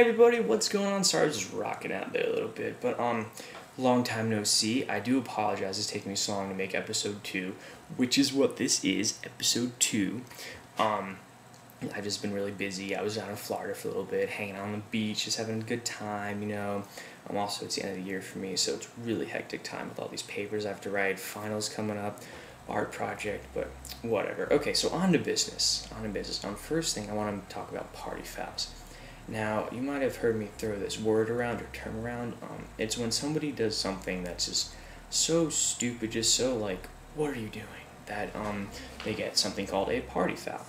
everybody, what's going on? Sorry, I was just rocking out there a little bit, but long time no see. I do apologize, it's taking me so long to make episode 2, which is what this is, episode 2. I've just been really busy. I was down in Florida for a little bit, hanging out on the beach, just having a good time, you know. Also, it's the end of the year for me, so it's really hectic time with all these papers I have to write, finals coming up, art project, but whatever. Okay, so on to business. First thing, I want to talk about party fouls. Now, you might have heard me throw this word around or term around. It's when somebody does something that's just so stupid, just so like, what are you doing? That they get something called a party foul.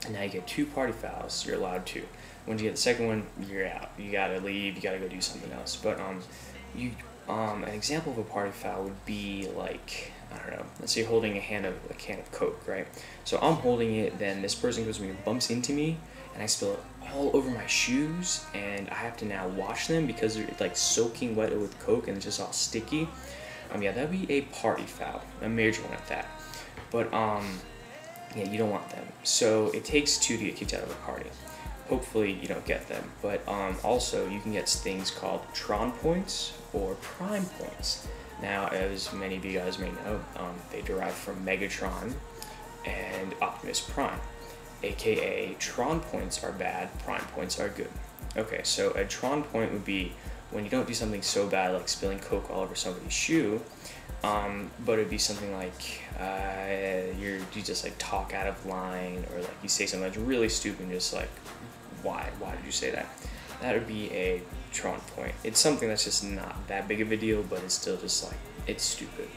And now you get 2 party fouls, you're allowed 2. Once you get the second one, you're out. You gotta leave, you gotta go do something else. But an example of a party foul would be like, I don't know, let's say you're holding a can of Coke, right? So I'm holding it, then this person goes to me and bumps into me, and I spill it all over my shoes, and I have to now wash them because they're like soaking wet with Coke and it's just all sticky. Yeah, that'd be a party foul, a major one at that. But yeah, you don't want them. So it takes 2 to get kicked out of a party. Hopefully you don't get them. But also you can get things called Tron points or Prime points. Now, as many of you guys may know, they derive from Megatron and Optimus Prime. AKA Tron points are bad, Prime points are good. Okay, so a Tron point would be when you don't do something so bad like spilling Coke all over somebody's shoe, but it'd be something like you just like talk out of line, or like you say something that's really stupid and just like, why did you say that? That would be a Tron point. It's something that's just not that big of a deal, but it's still just like, it's stupid.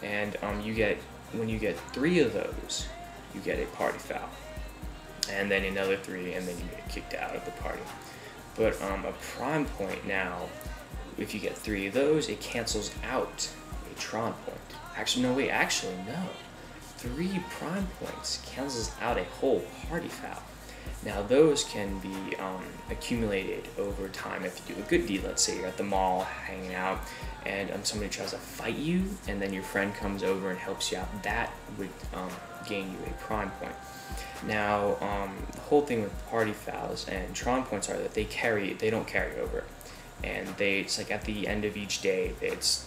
And when you get 3 of those, you get a party foul. And then another 3, and then you get kicked out of the party. But a Prime point now, if you get 3 of those, it cancels out a Tron point. Actually, no. 3 Prime points cancels out a whole party foul. Now, those can be accumulated over time if you do a good deed. Let's say you're at the mall hanging out, and somebody tries to fight you, and then your friend comes over and helps you out. That would gain you a Prime point. Now, the whole thing with party fouls and Tron points are that they don't carry over, and it's like at the end of each day,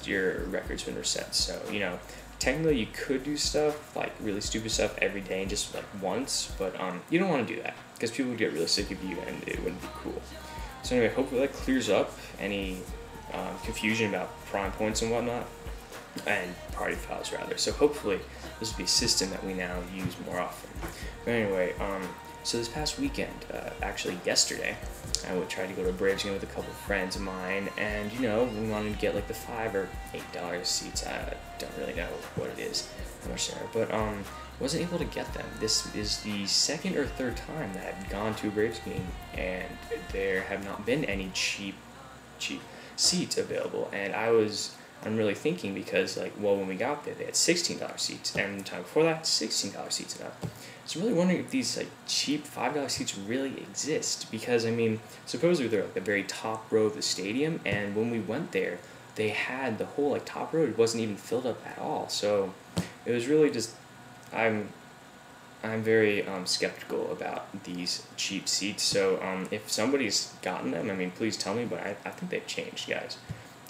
your record's been reset. So, you know, technically you could do stuff like really stupid stuff every day and just like once, but you don't want to do that because people would get really sick of you and it wouldn't be cool. So anyway, hopefully that clears up any confusion about Prime points and whatnot, and party fouls rather. So hopefully this will be a system that we now use more often. But anyway, so this past weekend, actually yesterday, I tried to go to a Braves game with a couple of friends of mine, and you know, we wanted to get like the $5 or $8 seats. I don't really know what it is, how much there, but wasn't able to get them. This is the 2nd or 3rd time that I've gone to a Braves game, and there have not been any cheap seats available. And I'm really thinking because, like, well, when we got there, they had $16 seats, and the time before that, $16 seats enough. So I'm really wondering if these, like, cheap $5 seats really exist, because, I mean, supposedly they're, like, the very top row of the stadium, and when we went there, they had the whole, like, top row. It wasn't even filled up at all, so it was really just, I'm very skeptical about these cheap seats, so if somebody's gotten them, I mean, please tell me, but I think they've changed, guys.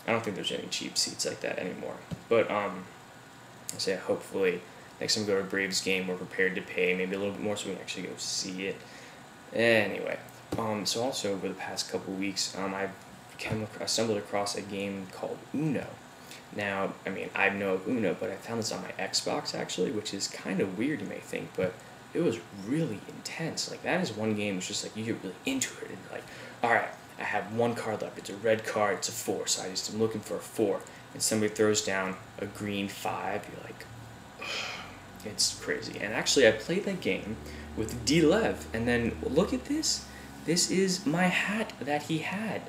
I don't think there's any cheap seats like that anymore. But I say hopefully next time we go to a Braves game, we're prepared to pay maybe a little bit more so we can actually go see it. Anyway, so also over the past couple weeks, I stumbled across a game called Uno. Now, I mean, I know of Uno, but I found this on my Xbox actually, which is kind of weird you may think, but it was really intense. Like, that is one game that's just like you get really into it and you're like, all right, I have 1 card left. It's a red card. It's a 4. So I just am looking for a 4. And somebody throws down a green 5. You're like, ugh. It's crazy. And actually, I played that game with D-Lev. And then look at this. This is my hat that he had.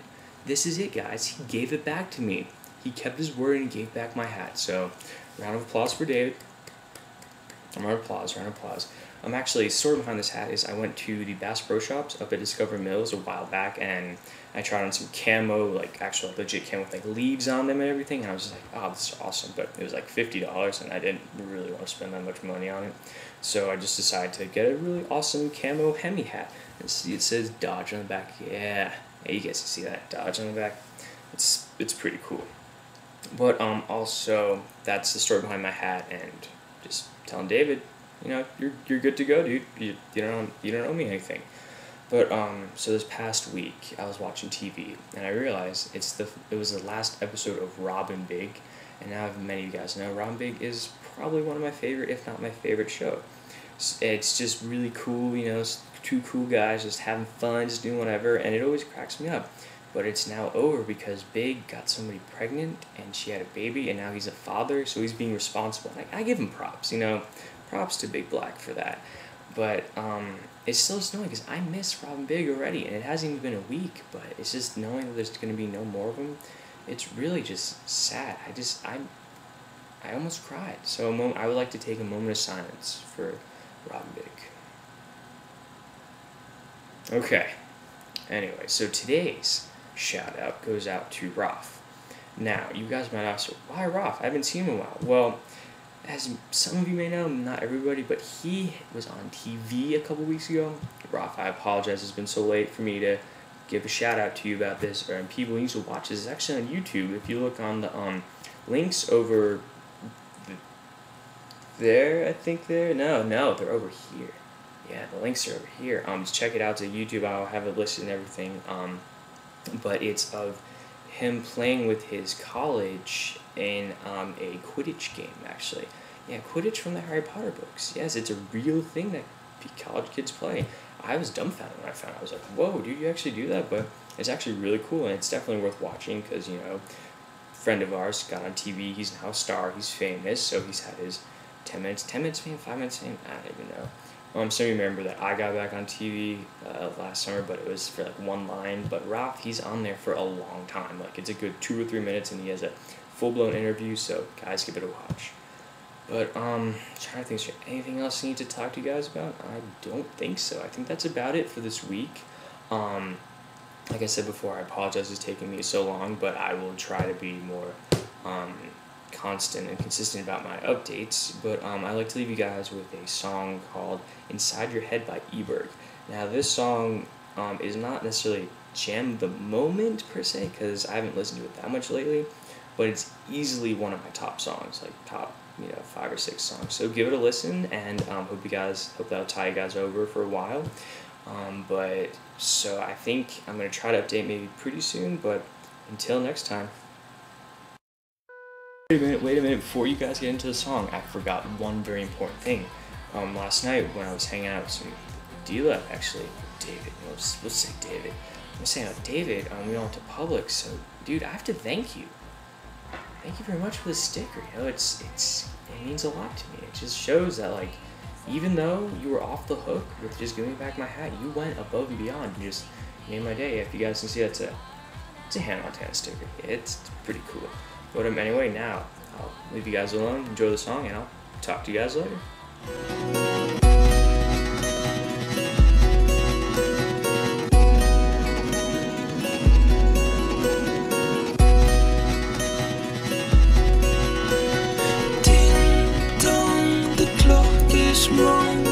This is it, guys. He gave it back to me. He kept his word and gave back my hat. So, round of applause for David. Round of applause. Actually, the story behind this hat is I went to the Bass Pro Shops up at Discover Mills a while back, and I tried on some camo, like actual legit camo with like leaves on them and everything, and I was just like, oh, this is awesome, but it was like $50, and I didn't really want to spend that much money on it, so I just decided to get a really awesome camo Hemi hat. And see, it says Dodge on the back. Yeah, Yeah, you guys can see that Dodge on the back. It's pretty cool. But also that's the story behind my hat, and just telling David, you're good to go, dude. You don't owe me anything. But so this past week I was watching TV and I realized it was the last episode of Robin Big, and now many of you guys know Robin Big is probably one of my favorite, if not my favorite show. It's just really cool, it's two cool guys just having fun, just doing whatever, and it always cracks me up. But it's now over because Big got somebody pregnant and she had a baby, and now he's a father, so he's being responsible. Like, I give him props, props to Big Black for that. But it's still just annoying because I miss Robin Big already, and it hasn't even been a week, but it's just knowing that there's going to be no more of them, it's really just sad. I almost cried. So I would like to take a moment of silence for Robin Big. Okay. Anyway, so today's shout out goes out to Roth. Now, you guys might ask, why Roth? I haven't seen him in a while. Well, as some of you may know, not everybody, but he was on TV a couple weeks ago. Roth, I apologize, it's been so late for me to give a shout out to you about this, and people need to watch this. It's actually on YouTube. If you look on the links over there, I think no, they're over here. Yeah, the links are over here. Just check it out to YouTube. I'll have it listed and everything. But it's of him playing with his college in a Quidditch game, actually. Yeah, Quidditch from the Harry Potter books. Yes, it's a real thing that college kids play. I was dumbfounded when I found it. I was like, whoa, dude, you actually do that? But it's actually really cool, and it's definitely worth watching because, a friend of ours got on TV. He's now a star. He's famous, so he's had his 10 minutes fame, 5 minutes fame. I don't even know. Some of you remember that I got back on TV last summer, but it was for like one line. But Roth, he's on there for a long time. Like, it's a good 2 or 3 minutes, and he has a full-blown interview, so guys, give it a watch. But trying to think, is there anything else I need to talk to you guys about? I don't think so. I think that's about it for this week. Like I said before, I apologize it's taking me so long, but I will try to be more constant and consistent about my updates. But I like to leave you guys with a song called Inside Your Head by Eberg. Now, this song is not necessarily jam of the moment per se, because I haven't listened to it that much lately, but it's easily one of my top songs, like top 5 or 6 songs. So give it a listen, and hope that'll tie you guys over for a while. But so I think I'm gonna try to update maybe pretty soon, but until next time. Wait a minute, before you guys get into the song, I forgot one very important thing. Last night when I was hanging out with some D-Lab, actually, David, let's say David. I was saying, David, we went to Publix, so dude, I have to thank you. Thank you very much for the sticker. It means a lot to me. It just shows that, like, even though you were off the hook with just giving me back my hat, you went above and beyond and just made my day. If you guys can see, it's a Hannah Montana sticker. It's pretty cool. But anyway, now I'll leave you guys alone. Enjoy the song, and I'll talk to you guys later. Ding dong, the clock is wrong.